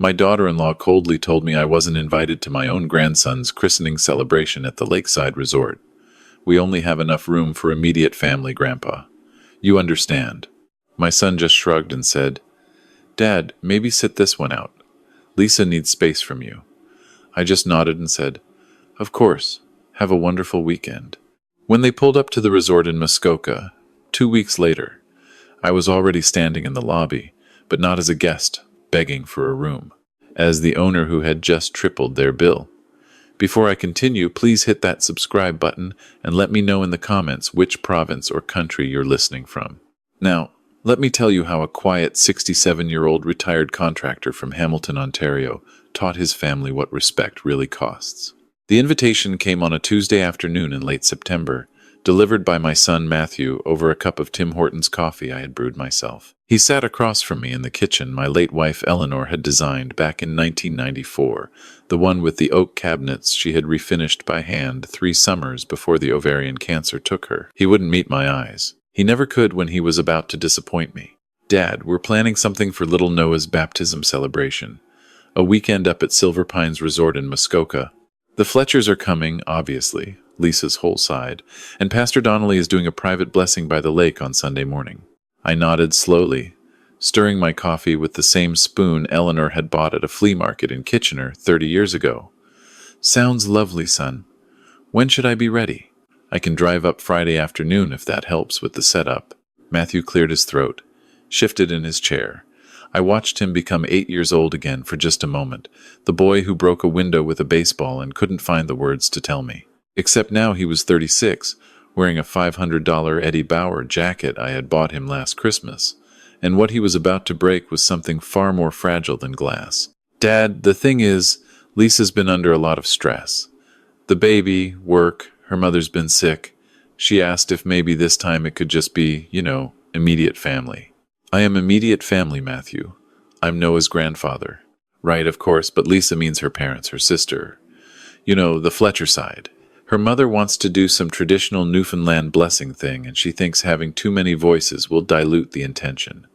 My daughter-in-law coldly told me I wasn't invited to my own grandson's christening celebration at the lakeside resort. We only have enough room for immediate family, Grandpa. You understand. My son just shrugged and said, Dad, maybe sit this one out. Lisa needs space from you. I just nodded and said, Of course. Have a wonderful weekend. When they pulled up to the resort in Muskoka, 2 weeks later, I was already standing in the lobby, but not as a guest, begging for a room, as the owner who had just tripled their bill. Before I continue, please hit that subscribe button and let me know in the comments which province or country you're listening from. Now, let me tell you how a quiet 67-year-old retired contractor from Hamilton, Ontario, taught his family what respect really costs. The invitation came on a Tuesday afternoon in late September, delivered by my son Matthew over a cup of Tim Hortons coffee I had brewed myself. He sat across from me in the kitchen my late wife Eleanor had designed back in 1994, the one with the oak cabinets she had refinished by hand 3 summers before the ovarian cancer took her. He wouldn't meet my eyes. He never could when he was about to disappoint me. Dad, we're planning something for little Noah's baptism celebration. A weekend up at Silver Pines Resort in Muskoka. The Fletchers are coming, obviously, Lisa's whole side, and Pastor Donnelly is doing a private blessing by the lake on Sunday morning. I nodded slowly, stirring my coffee with the same spoon Eleanor had bought at a flea market in Kitchener 30 years ago. Sounds lovely, son. When should I be ready? I can drive up Friday afternoon if that helps with the setup. Matthew cleared his throat, shifted in his chair. I watched him become 8 years old again for just a moment, the boy who broke a window with a baseball and couldn't find the words to tell me. Except now he was 36, wearing a $500 Eddie Bauer jacket I had bought him last Christmas, and what he was about to break was something far more fragile than glass. Dad, the thing is, Lisa's been under a lot of stress. The baby, work, her mother's been sick. She asked if maybe this time it could just be, immediate family. I am immediate family, Matthew. I'm Noah's grandfather. Right, of course, but Lisa means her parents, her sister. The Fletcher side. Her mother wants to do some traditional Newfoundland blessing thing, and she thinks having too many voices will dilute the intention.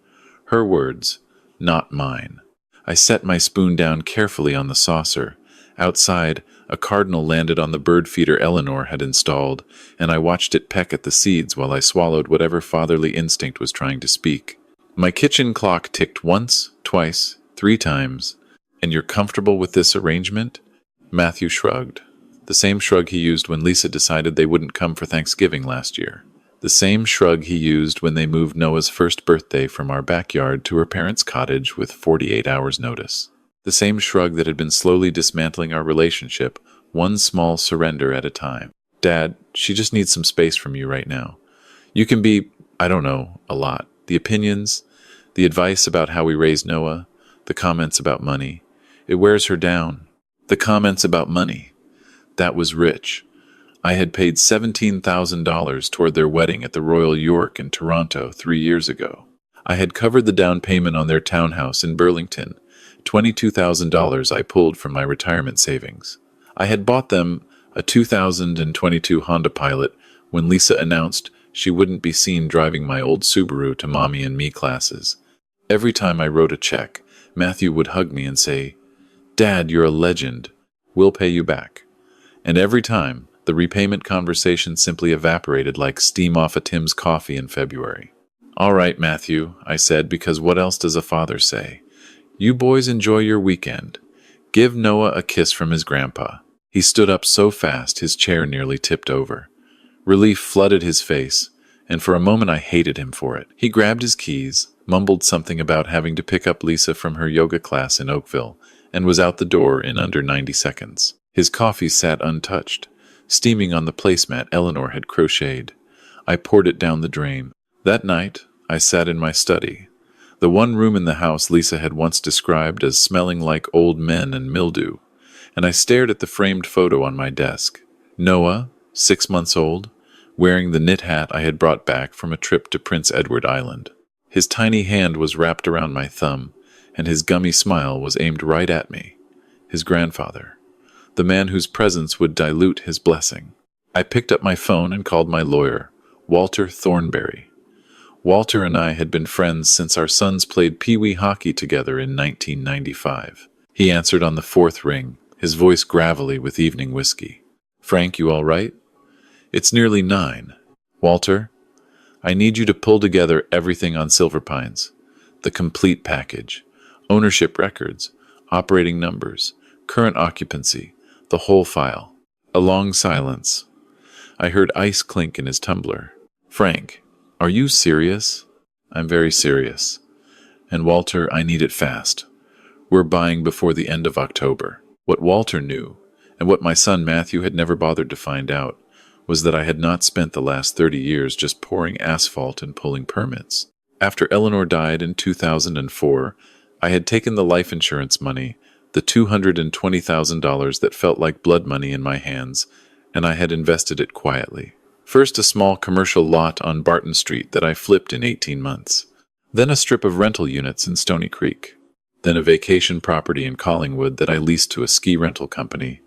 Her words, not mine. I set my spoon down carefully on the saucer. Outside, a cardinal landed on the bird feeder Eleanor had installed, and I watched it peck at the seeds while I swallowed whatever fatherly instinct was trying to speak. My kitchen clock ticked once, twice, 3 times. And you're comfortable with this arrangement? Matthew shrugged. The same shrug he used when Lisa decided they wouldn't come for Thanksgiving last year. The same shrug he used when they moved Noah's first birthday from our backyard to her parents' cottage with 48 hours' notice. The same shrug that had been slowly dismantling our relationship, one small surrender at a time. Dad, she just needs some space from you right now. You can be, a lot. The opinions, the advice about how we raised Noah, the comments about money. It wears her down. The comments about money. That was rich. I had paid $17,000 toward their wedding at the Royal York in Toronto 3 years ago. I had covered the down payment on their townhouse in Burlington, $22,000 I pulled from my retirement savings. I had bought them a 2022 Honda Pilot when Lisa announced she wouldn't be seen driving my old Subaru to Mommy and Me classes. Every time I wrote a check, Matthew would hug me and say, Dad, you're a legend. We'll pay you back. And every time, the repayment conversation simply evaporated like steam off a Tim's coffee in February. All right, Matthew, I said, because what else does a father say? You boys enjoy your weekend. Give Noah a kiss from his grandpa. He stood up so fast his chair nearly tipped over. Relief flooded his face, and for a moment I hated him for it. He grabbed his keys, mumbled something about having to pick up Lisa from her yoga class in Oakville, and was out the door in under 90 seconds. His coffee sat untouched, steaming on the placemat Eleanor had crocheted. I poured it down the drain. That night, I sat in my study, the one room in the house Lisa had once described as smelling like old men and mildew, and I stared at the framed photo on my desk. Noah, 6 months old, wearing the knit hat I had brought back from a trip to Prince Edward Island. His tiny hand was wrapped around my thumb, and his gummy smile was aimed right at me. His grandfather, the man whose presence would dilute his blessing. I picked up my phone and called my lawyer, Walter Thornberry. Walter and I had been friends since our sons played pee-wee hockey together in 1995. He answered on the fourth ring, his voice gravelly with evening whiskey. "Frank, you all right? It's nearly 9. Walter, I need you to pull together everything on Silver Pines. The complete package. Ownership records, operating numbers, current occupancy, the whole file." A long silence. I heard ice clink in his tumbler. "Frank, are you serious?" "I'm very serious. And Walter, I need it fast. We're buying before the end of October." What Walter knew, and what my son Matthew had never bothered to find out, was that I had not spent the last 30 years just pouring asphalt and pulling permits. After Eleanor died in 2004, I had taken the life insurance money, the $220,000 that felt like blood money in my hands, and I had invested it quietly. First a small commercial lot on Barton Street that I flipped in 18 months. Then a strip of rental units in Stony Creek. Then a vacation property in Collingwood that I leased to a ski rental company.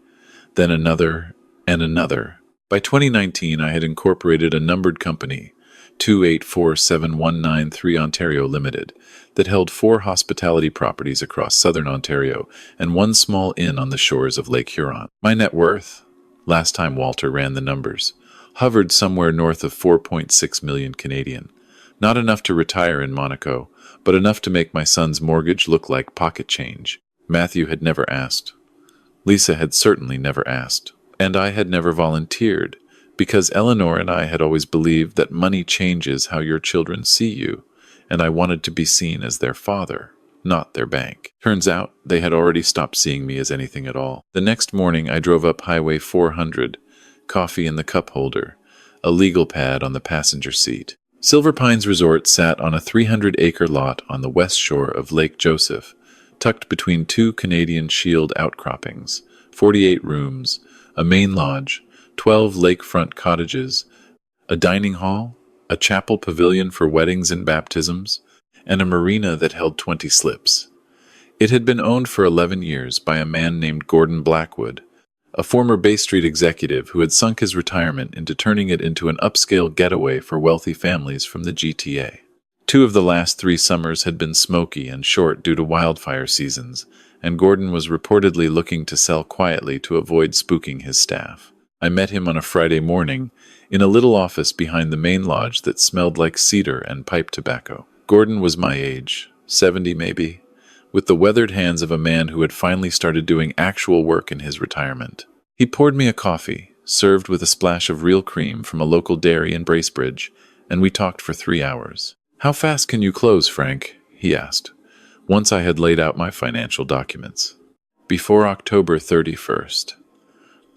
Then another, and another. By 2019, I had incorporated a numbered company, 2847193 Ontario Limited, that held 4 hospitality properties across southern Ontario and 1 small inn on the shores of Lake Huron. My net worth, last time Walter ran the numbers, hovered somewhere north of 4.6 million Canadian. Not enough to retire in Monaco, but enough to make my son's mortgage look like pocket change. Matthew had never asked. Lisa had certainly never asked. And I had never volunteered, because Eleanor and I had always believed that money changes how your children see you, and I wanted to be seen as their father, not their bank. Turns out, they had already stopped seeing me as anything at all. The next morning I drove up Highway 400, coffee in the cup holder, a legal pad on the passenger seat. Silver Pines Resort sat on a 300-acre lot on the west shore of Lake Joseph, tucked between 2 Canadian Shield outcroppings, 48 rooms, a main lodge, 12 lakefront cottages, a dining hall, a chapel pavilion for weddings and baptisms, and a marina that held 20 slips. It had been owned for 11 years by a man named Gordon Blackwood, a former Bay Street executive who had sunk his retirement into turning it into an upscale getaway for wealthy families from the GTA. 2 of the last 3 summers had been smoky and short due to wildfire seasons, and Gordon was reportedly looking to sell quietly to avoid spooking his staff. I met him on a Friday morning in a little office behind the main lodge that smelled like cedar and pipe tobacco. Gordon was my age, 70 maybe, with the weathered hands of a man who had finally started doing actual work in his retirement. He poured me a coffee, served with a splash of real cream from a local dairy in Bracebridge, and we talked for 3 hours. "How fast can you close, Frank?" he asked, once I had laid out my financial documents. "Before October 31st.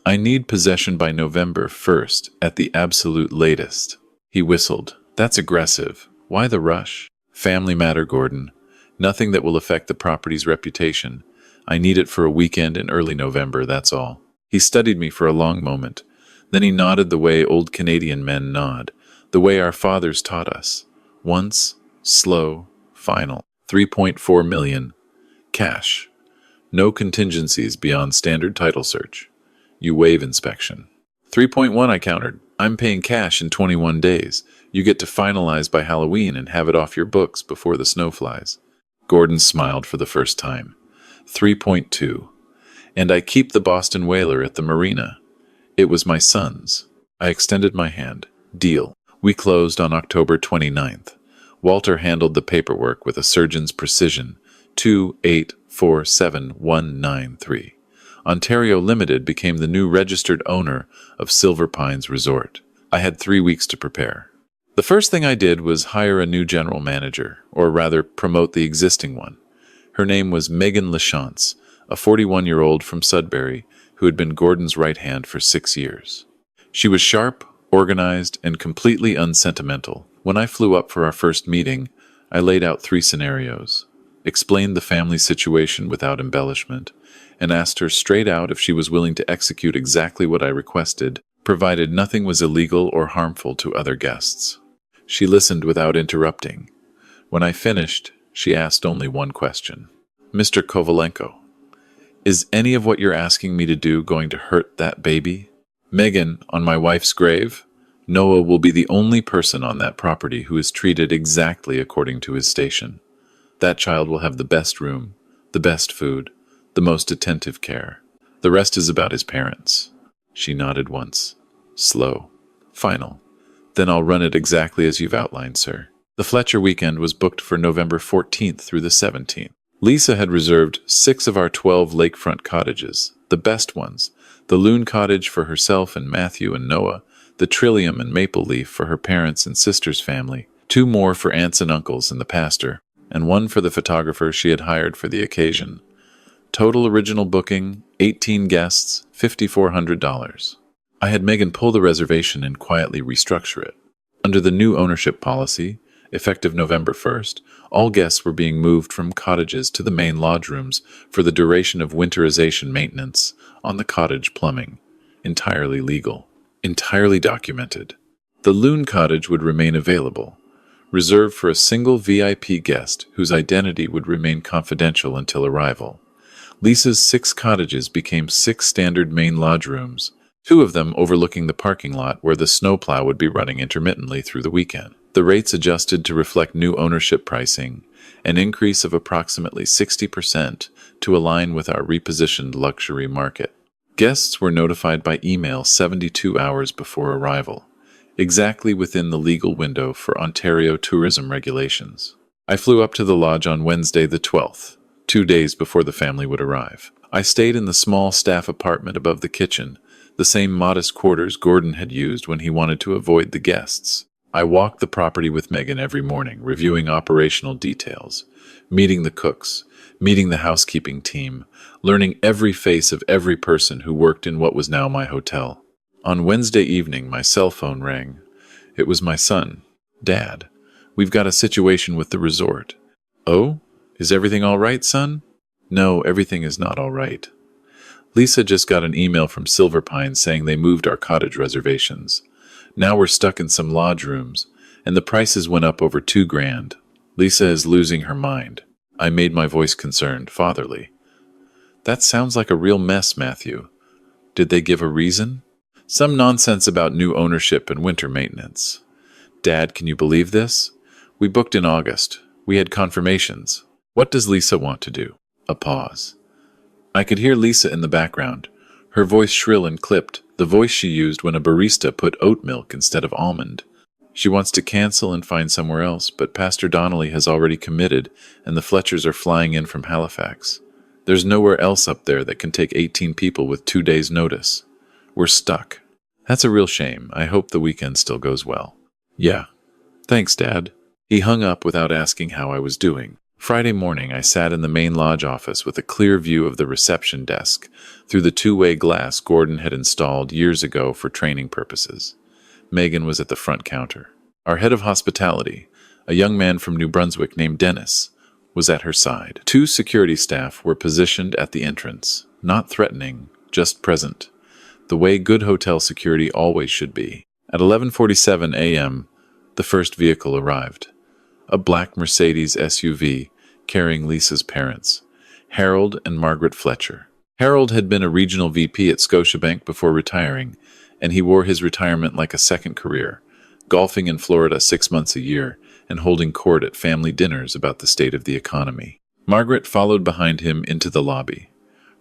I need possession by November 1st at the absolute latest." He whistled. "That's aggressive. Why the rush?" "Family matter, Gordon. Nothing that will affect the property's reputation. I need it for a weekend in early November, that's all." He studied me for a long moment. Then he nodded the way old Canadian men nod, the way our fathers taught us. Once, slow, final. 3.4 million. Cash. No contingencies beyond standard title search. You waive inspection. 3.1, I countered. I'm paying cash in 21 days. You get to finalize by Halloween and have it off your books before the snow flies. Gordon smiled for the first time. 3.2. And I keep the Boston Whaler at the marina. It was my son's. I extended my hand. Deal. We closed on October 29th. Walter handled the paperwork with a surgeon's precision. 2847193. Ontario Limited became the new registered owner of Silver Pines Resort. I had 3 weeks to prepare. The first thing I did was hire a new general manager, or rather promote the existing one. Her name was Megan Lachance, a 41-year-old from Sudbury who had been Gordon's right hand for 6 years. She was sharp, organized, and completely unsentimental. When I flew up for our first meeting, I laid out 3 scenarios, explained the family situation without embellishment, and asked her straight out if she was willing to execute exactly what I requested, provided nothing was illegal or harmful to other guests. She listened without interrupting. When I finished, she asked only one question. "Mr. Kovalenko, is any of what you're asking me to do going to hurt that baby? Megan, on my wife's grave, Noah will be the only person on that property who is treated exactly according to his station. That child will have the best room, the best food, the most attentive care. The rest is about his parents. She nodded once. Slow. Final. Then I'll run it exactly as you've outlined, sir. The Fletcher weekend was booked for November 14th through the 17th. Lisa had reserved 6 of our 12 lakefront cottages, the best ones, the Loon Cottage for herself and Matthew and Noah, the Trillium and Maple Leaf for her parents and sister's family, 2 more for aunts and uncles and the pastor, and 1 for the photographer she had hired for the occasion. Total original booking, 18 guests, $5,400. I had Megan pull the reservation and quietly restructure it. Under the new ownership policy, effective November 1st, all guests were being moved from cottages to the main lodge rooms for the duration of winterization maintenance on the cottage plumbing. Entirely legal. Entirely documented. The Loon Cottage would remain available, reserved for a single VIP guest whose identity would remain confidential until arrival. Lisa's 6 cottages became 6 standard main lodge rooms, 2 of them overlooking the parking lot where the snowplow would be running intermittently through the weekend. The rates adjusted to reflect new ownership pricing, an increase of approximately 60% to align with our repositioned luxury market. Guests were notified by email 72 hours before arrival, exactly within the legal window for Ontario tourism regulations. I flew up to the lodge on Wednesday the 12th, 2 days before the family would arrive. I stayed in the small staff apartment above the kitchen, the same modest quarters Gordon had used when he wanted to avoid the guests. I walked the property with Megan every morning, reviewing operational details, meeting the cooks, meeting the housekeeping team, learning every face of every person who worked in what was now my hotel. On Wednesday evening, my cell phone rang. It was my son. Dad, we've got a situation with the resort. Oh? Is everything all right, son? No, everything is not all right. Lisa just got an email from Silver Pines saying they moved our cottage reservations. Now we're stuck in some lodge rooms, and the prices went up over $2,000. Lisa is losing her mind. I made my voice concerned, fatherly. That sounds like a real mess, Matthew. Did they give a reason? Some nonsense about new ownership and winter maintenance. Dad, can you believe this? We booked in August. We had confirmations. What does Lisa want to do? A pause. I could hear Lisa in the background, her voice shrill and clipped, the voice she used when a barista put oat milk instead of almond. She wants to cancel and find somewhere else, but Pastor Donnelly has already committed, and the Fletchers are flying in from Halifax. There's nowhere else up there that can take 18 people with 2 days' notice. We're stuck. That's a real shame. I hope the weekend still goes well. Yeah. Thanks, Dad. He hung up without asking how I was doing. Friday morning, I sat in the main lodge office with a clear view of the reception desk through the 2-way glass Gordon had installed years ago for training purposes. Megan was at the front counter. Our head of hospitality, a young man from New Brunswick named Dennis, was at her side. 2 security staff were positioned at the entrance, not threatening, just present, the way good hotel security always should be. At 11:47 a.m., the first vehicle arrived. A black Mercedes SUV carrying Lisa's parents, Harold and Margaret Fletcher. Harold had been a regional VP at Scotiabank before retiring, and he wore his retirement like a second career, golfing in Florida 6 months a year and holding court at family dinners about the state of the economy. Margaret followed behind him into the lobby,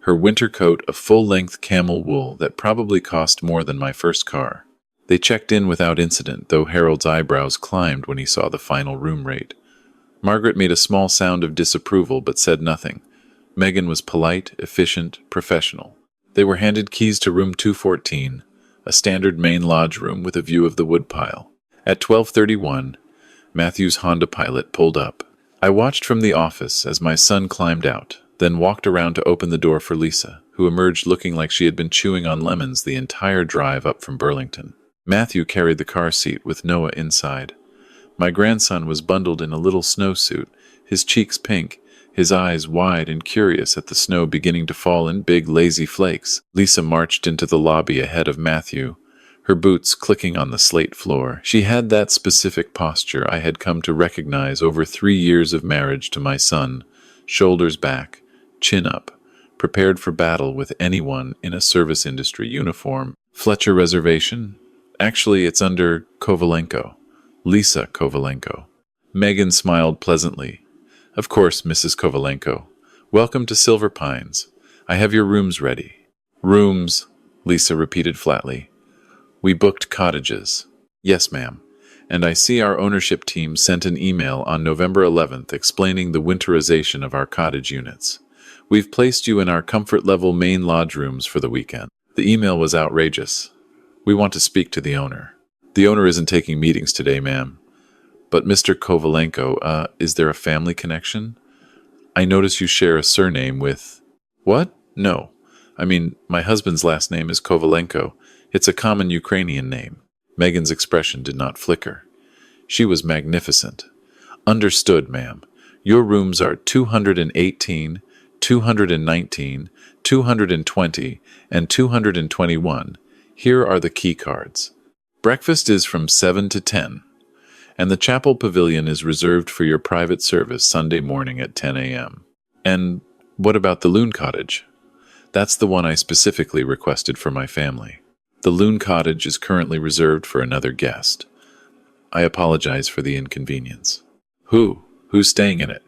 her winter coat of full-length camel wool that probably cost more than my first car. They checked in without incident, though Harold's eyebrows climbed when he saw the final room rate. Margaret made a small sound of disapproval but said nothing. Megan was polite, efficient, professional. They were handed keys to room 214, a standard main lodge room with a view of the woodpile. At 12:31, Matthew's Honda Pilot pulled up. I watched from the office as my son climbed out, then walked around to open the door for Lisa, who emerged looking like she had been chewing on lemons the entire drive up from Burlington. Matthew carried the car seat with Noah inside. My grandson was bundled in a little snowsuit, his cheeks pink, his eyes wide and curious at the snow beginning to fall in big, lazy flakes. Lisa marched into the lobby ahead of Matthew, her boots clicking on the slate floor. She had that specific posture I had come to recognize over 3 years of marriage to my son, shoulders back, chin up, prepared for battle with anyone in a service industry uniform. Fletcher reservation? Actually, it's under Kovalenko. Lisa Kovalenko. Megan smiled pleasantly. Of course, Mrs. Kovalenko. Welcome to Silver Pines. I have your rooms ready. Rooms, Lisa repeated flatly. We booked cottages. Yes, ma'am. And I see our ownership team sent an email on November 11th explaining the winterization of our cottage units. We've placed you in our comfort level main lodge rooms for the weekend. The email was outrageous. We want to speak to the owner. The owner isn't taking meetings today, ma'am. But Mr. Kovalenko, is there a family connection? I notice you share a surname with... What? No. I mean, my husband's last name is Kovalenko. It's a common Ukrainian name. Megan's expression did not flicker. She was magnificent. Understood, ma'am. Your rooms are 218, 219, 220, and 221. Here are the key cards. Breakfast is from 7 to 10, and the chapel pavilion is reserved for your private service Sunday morning at 10 a.m. And what about the Loon Cottage? That's the one I specifically requested for my family. The Loon Cottage is currently reserved for another guest. I apologize for the inconvenience. Who's staying in it?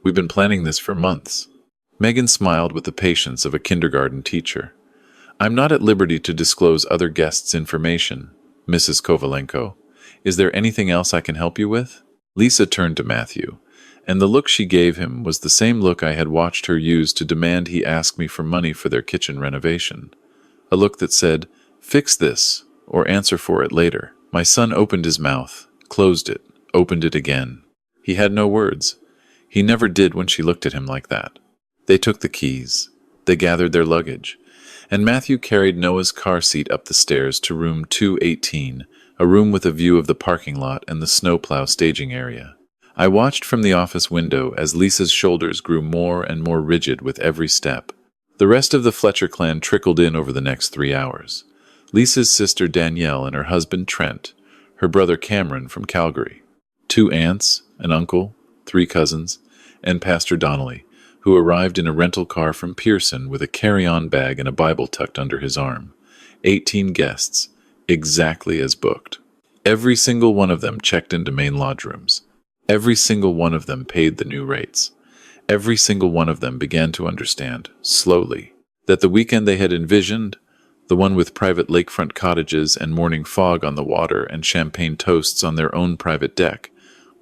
We've been planning this for months. Megan smiled with the patience of a kindergarten teacher. I'm not at liberty to disclose other guests' information, Mrs. Kovalenko. Is there anything else I can help you with? Lisa turned to Matthew, and the look she gave him was the same look I had watched her use to demand he ask me for money for their kitchen renovation. A look that said, "Fix this, or answer for it later." My son opened his mouth, closed it, opened it again. He had no words. He never did when she looked at him like that. They took the keys. They gathered their luggage. And Matthew carried Noah's car seat up the stairs to room 218, a room with a view of the parking lot and the snowplow staging area. I watched from the office window as Lisa's shoulders grew more and more rigid with every step. The rest of the Fletcher clan trickled in over the next 3 hours. Lisa's sister Danielle and her husband Trent, her brother Cameron from Calgary, 2 aunts, an uncle, 3 cousins, and Pastor Donnelly, who arrived in a rental car from Pearson with a carry-on bag and a Bible tucked under his arm. 18 guests, exactly as booked. Every single one of them checked into main lodge rooms. Every single one of them paid the new rates. Every single one of them began to understand, slowly, that the weekend they had envisioned, the one with private lakefront cottages and morning fog on the water and champagne toasts on their own private deck,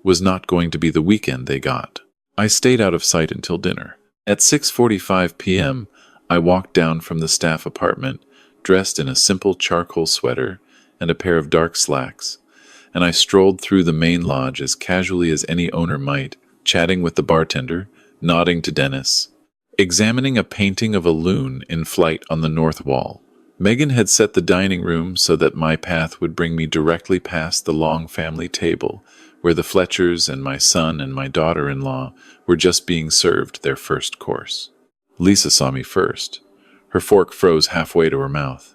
was not going to be the weekend they got. I stayed out of sight until dinner. At 6:45 p.m., I walked down from the staff apartment, dressed in a simple charcoal sweater and a pair of dark slacks, and I strolled through the main lodge as casually as any owner might, chatting with the bartender, nodding to Dennis, examining a painting of a loon in flight on the north wall. Megan had set the dining room so that my path would bring me directly past the long family table, where the Fletchers and my son and my daughter-in-law were just being served their first course. Lisa saw me first. Her fork froze halfway to her mouth.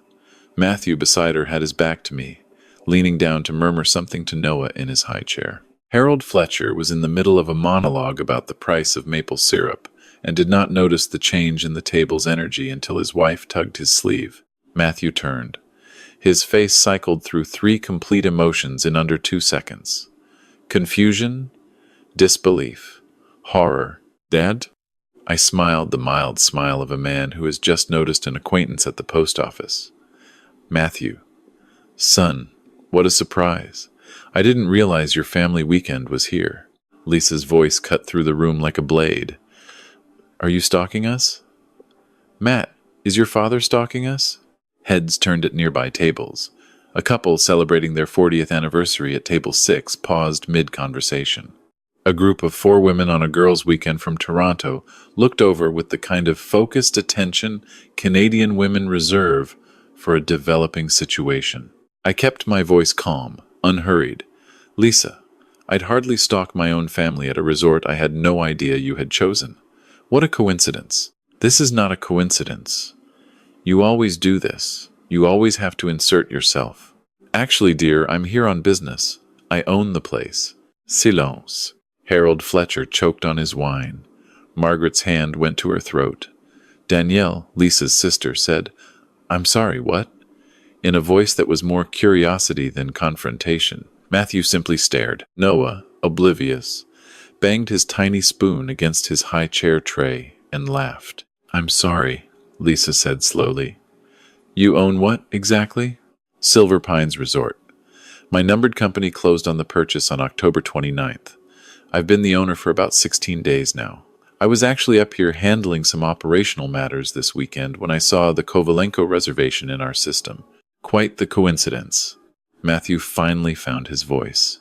Matthew beside her had his back to me, leaning down to murmur something to Noah in his high chair. Harold Fletcher was in the middle of a monologue about the price of maple syrup and did not notice the change in the table's energy until his wife tugged his sleeve. Matthew turned. His face cycled through 3 complete emotions in under 2 seconds. Confusion, disbelief, horror. Dad? I smiled the mild smile of a man who has just noticed an acquaintance at the post office. Matthew. Son, what a surprise. I didn't realize your family weekend was here. Lisa's voice cut through the room like a blade. Are you stalking us? Matt, is your father stalking us? Heads turned at nearby tables. A couple celebrating their 40th anniversary at table 6 paused mid-conversation. A group of 4 women on a girls' weekend from Toronto looked over with the kind of focused attention Canadian women reserve for a developing situation. I kept my voice calm, unhurried. Lisa, I'd hardly stalk my own family at a resort I had no idea you had chosen. What a coincidence. This is not a coincidence. You always do this. You always have to insert yourself. Actually, dear, I'm here on business. I own the place. Silence. Harold Fletcher choked on his wine. Margaret's hand went to her throat. Danielle, Lisa's sister, said, I'm sorry, what? In a voice that was more curiosity than confrontation. Matthew simply stared. Noah, oblivious, banged his tiny spoon against his high chair tray and laughed. I'm sorry. Lisa said slowly. You own what, exactly? Silver Pines Resort. My numbered company closed on the purchase on October 29th. I've been the owner for about 16 days now. I was actually up here handling some operational matters this weekend when I saw the Kovalenko reservation in our system. Quite the coincidence. Matthew finally found his voice.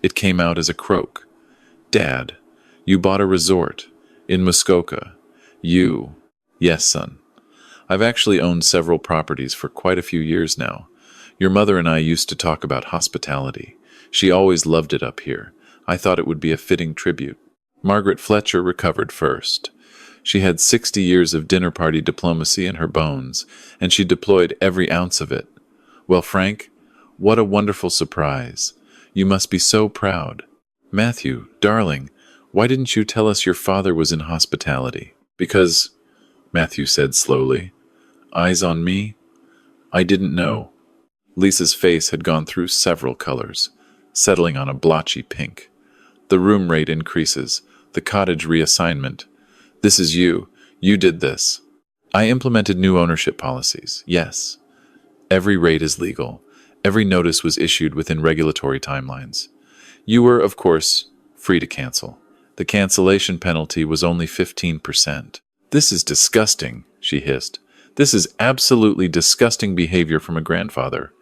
It came out as a croak. Dad, you bought a resort in Muskoka. You. Yes, son. I've actually owned several properties for quite a few years now. Your mother and I used to talk about hospitality. She always loved it up here. I thought it would be a fitting tribute. Margaret Fletcher recovered first. She had 60 years of dinner party diplomacy in her bones, and she deployed every ounce of it. Well, Frank, what a wonderful surprise. You must be so proud. Matthew, darling, why didn't you tell us your father was in hospitality? Because, Matthew said slowly, eyes on me? I didn't know. Lisa's face had gone through several colors, settling on a blotchy pink. The room rate increases, the cottage reassignment. This is you. You did this. I implemented new ownership policies, yes. Every rate is legal. Every notice was issued within regulatory timelines. You were, of course, free to cancel. The cancellation penalty was only 15%. This is disgusting, she hissed. This is absolutely disgusting behavior from a grandfather.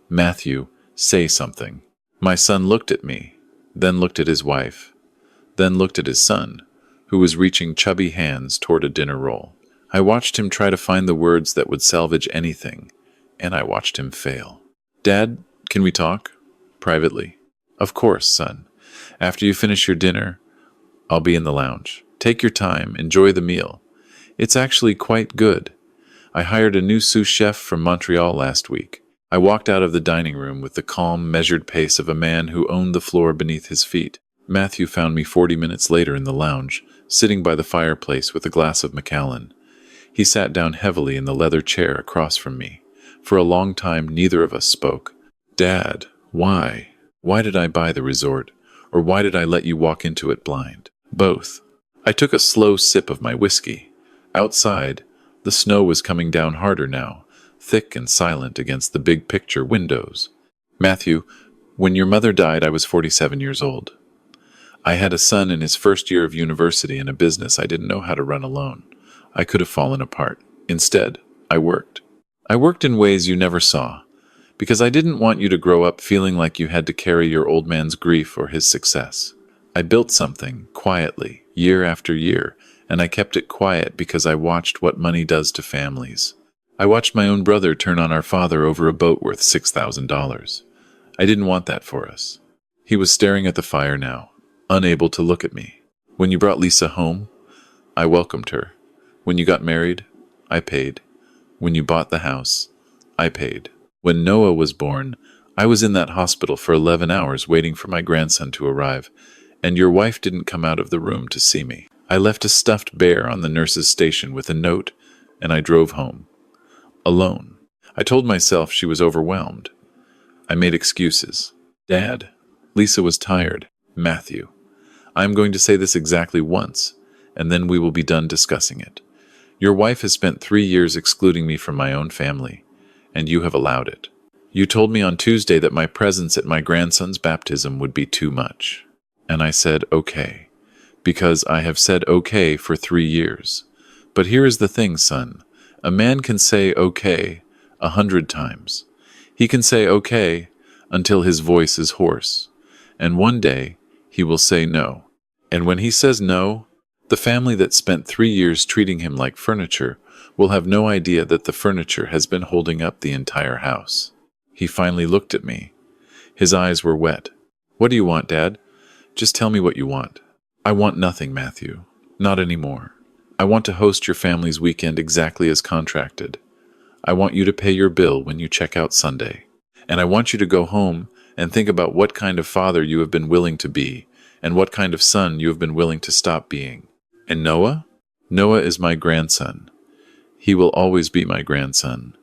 Matthew, say something. My son looked at me, then looked at his wife, then looked at his son, who was reaching chubby hands toward a dinner roll. I watched him try to find the words that would salvage anything, and I watched him fail. Dad, can we talk? Privately. Of course, son. After you finish your dinner, I'll be in the lounge. Take your time, enjoy the meal. It's actually quite good. I hired a new sous chef from Montreal last week. I walked out of the dining room with the calm, measured pace of a man who owned the floor beneath his feet. Matthew found me 40 minutes later in the lounge, sitting by the fireplace with a glass of Macallan. He sat down heavily in the leather chair across from me. For a long time, neither of us spoke. Dad, why? Why did I buy the resort? Or why did I let you walk into it blind? Both. I took a slow sip of my whiskey. Outside, the snow was coming down harder now, thick and silent against the big picture windows. Matthew, when your mother died, I was 47 years old. I had a son in his first year of university in a business I didn't know how to run alone. I could have fallen apart. Instead, I worked. I worked in ways you never saw, because I didn't want you to grow up feeling like you had to carry your old man's grief or his success. I built something, quietly, year after year, and I kept it quiet because I watched what money does to families. I watched my own brother turn on our father over a boat worth $6,000. I didn't want that for us. He was staring at the fire now, unable to look at me. When you brought Lisa home, I welcomed her. When you got married, I paid. When you bought the house, I paid. When Noah was born, I was in that hospital for 11 hours waiting for my grandson to arrive, and your wife didn't come out of the room to see me. I left a stuffed bear on the nurse's station with a note, and I drove home. Alone. I told myself she was overwhelmed. I made excuses. Dad, Lisa was tired. Matthew, I'm going to say this exactly once, and then we will be done discussing it. Your wife has spent 3 years excluding me from my own family, and you have allowed it. You told me on Tuesday that my presence at my grandson's baptism would be too much. And I said, okay, because I have said okay for 3 years. But here is the thing, son. A man can say okay 100 times. He can say okay until his voice is hoarse. And one day, he will say no. And when he says no, the family that spent 3 years treating him like furniture will have no idea that the furniture has been holding up the entire house. He finally looked at me. His eyes were wet. What do you want, Dad? Just tell me what you want. I want nothing, Matthew. Not anymore. I want to host your family's weekend exactly as contracted. I want you to pay your bill when you check out Sunday. And I want you to go home and think about what kind of father you have been willing to be, and what kind of son you have been willing to stop being. And Noah? Noah is my grandson. He will always be my grandson.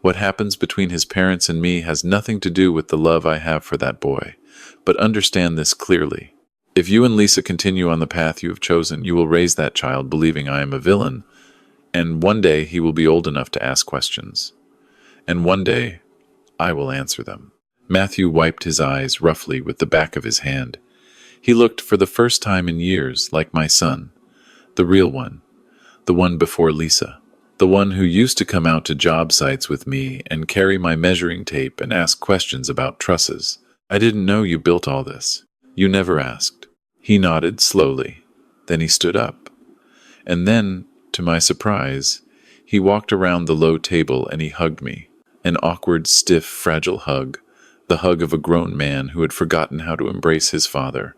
What happens between his parents and me has nothing to do with the love I have for that boy. But understand this clearly. If you and Lisa continue on the path you have chosen, you will raise that child believing I am a villain, And one day he will be old enough to ask questions. And one day I will answer them. Matthew wiped his eyes roughly with the back of his hand. He looked for the first time in years like my son, the real one, the one before Lisa, the one who used to come out to job sites with me and carry my measuring tape and ask questions about trusses. I didn't know you built all this. You never asked. He nodded slowly. Then he stood up. And then, to my surprise, he walked around the low table and he hugged me. An awkward, stiff, fragile hug. The hug of a grown man who had forgotten how to embrace his father.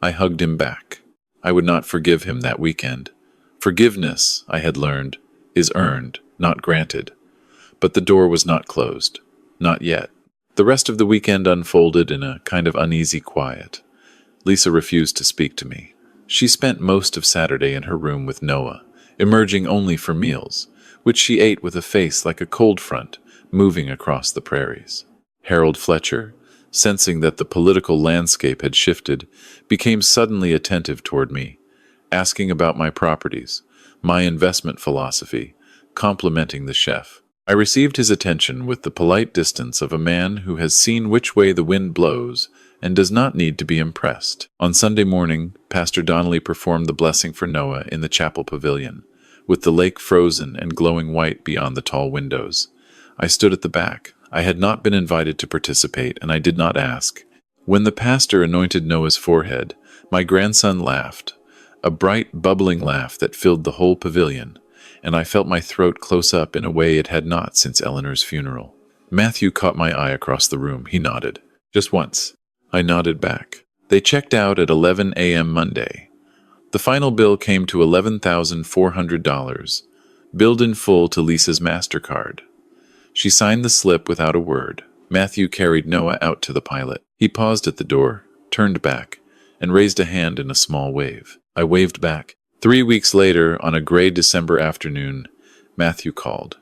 I hugged him back. I would not forgive him that weekend. Forgiveness, I had learned, is earned, not granted. But the door was not closed. Not yet. The rest of the weekend unfolded in a kind of uneasy quiet. Lisa refused to speak to me. She spent most of Saturday in her room with Noah, emerging only for meals, which she ate with a face like a cold front moving across the prairies. Harold Fletcher, sensing that the political landscape had shifted, became suddenly attentive toward me, asking about my properties, my investment philosophy, complimenting the chef. I received his attention with the polite distance of a man who has seen which way the wind blows and does not need to be impressed. On Sunday morning, Pastor Donnelly performed the blessing for Noah in the chapel pavilion, with the lake frozen and glowing white beyond the tall windows. I stood at the back. I had not been invited to participate, and I did not ask. When the pastor anointed Noah's forehead, my grandson laughed, a bright, bubbling laugh that filled the whole pavilion, and I felt my throat close up in a way it had not since Eleanor's funeral. Matthew caught my eye across the room. He nodded. Just once. I nodded back. They checked out at 11 a.m. Monday. The final bill came to $11,400, billed in full to Lisa's MasterCard. She signed the slip without a word. Matthew carried Noah out to the pilot. He paused at the door, turned back, and raised a hand in a small wave. I waved back. 3 weeks later, on a gray December afternoon, Matthew called.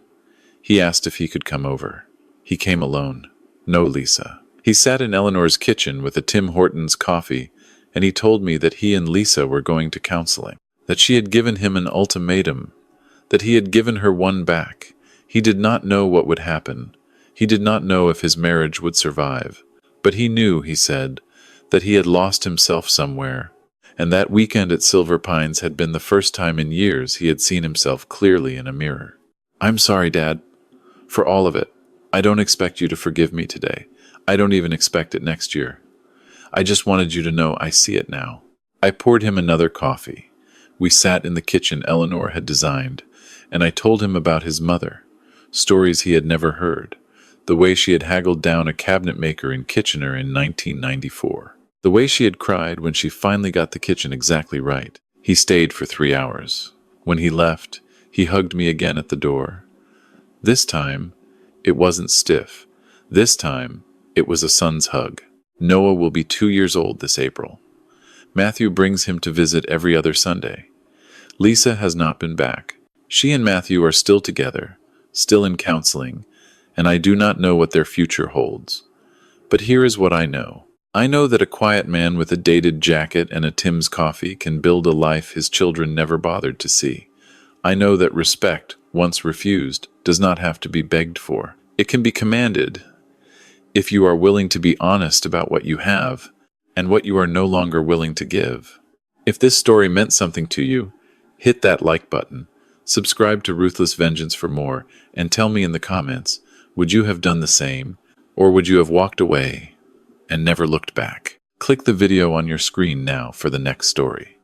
He asked if he could come over. He came alone. No Lisa. He sat in Eleanor's kitchen with a Tim Hortons coffee, and he told me that he and Lisa were going to counseling, that she had given him an ultimatum, that he had given her one back. He did not know what would happen. He did not know if his marriage would survive. But he knew, he said, that he had lost himself somewhere, and that weekend at Silver Pines had been the first time in years he had seen himself clearly in a mirror. I'm sorry, Dad, for all of it. I don't expect you to forgive me today. I don't even expect it next year. I just wanted you to know I see it now. I poured him another coffee. We sat in the kitchen Eleanor had designed, and I told him about his mother. Stories he had never heard, the way she had haggled down a cabinet maker in Kitchener in 1994, the way she had cried when she finally got the kitchen exactly right. He stayed for 3 hours. When he left, he hugged me again at the door. This time, it wasn't stiff. This time, it was a son's hug. Noah will be 2 years old this April. Matthew brings him to visit every other Sunday. Lisa has not been back. She and Matthew are still together, still in counseling, and I do not know what their future holds. But here is what I know. I know that a quiet man with a dated jacket and a Tim's coffee can build a life his children never bothered to see. I know that respect, once refused, does not have to be begged for. It can be commanded, if you are willing to be honest about what you have and what you are no longer willing to give. If this story meant something to you, hit that like button. Subscribe to Ruthless Vengeance for more, and tell me in the comments, would you have done the same, or would you have walked away and never looked back? Click the video on your screen now for the next story.